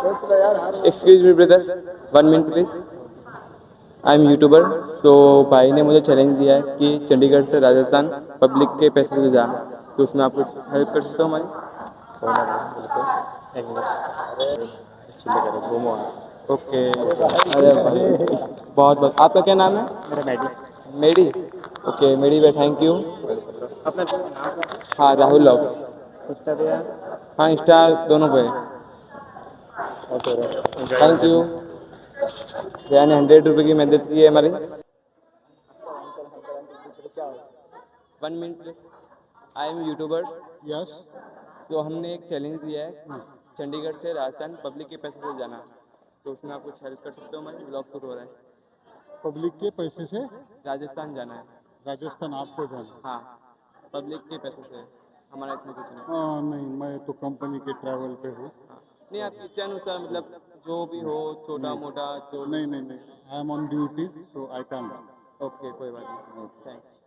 Excuse me brother, 1 minute please. I am YouTuber. So भाई ने मुझे चैलेंज दिया है कि चंडीगढ़ से राजस्थान पब्लिक के पैसे से जाना, तो उसमें आप कुछ हेल्प कर सकते हो हमारी? ओके। अरे भाई बहुत बहुत, आपका क्या नाम है? मेरा मैडी। मेडी। ओके मेडी भाई, थैंक यू। अपना नाम हाँ राहुल लव। पूछता था यार। हाँ इंस्टा दोनों पे। Thank you. भैया ने 100 रुपये की मदद की है हमारी। 1 minute please. I am YouTuber. Yes. तो हमने एक चैलेंज दिया है चंडीगढ़ से राजस्थान पब्लिक के पैसे से जाना, तो उसमें आप कुछ हेल्प कर सकते हो? हमारी ब्लॉग शूट हो रहा है। पब्लिक के पैसे से राजस्थान जाना है। राजस्थान आपको जाना? हाँ पब्लिक के पैसे से, हमारा इसमें कुछ नहीं। हाँ नहीं, मैं तो कंपनी के ट्रैवल पे हूँ। हाँ नहीं, आपकी इच्छा अनुसार, मतलब जो भी हो, छोटा मोटा जो। नहीं नहीं नहीं, I am on duty so I can. Okay कोई बात नहीं, थैंक्स।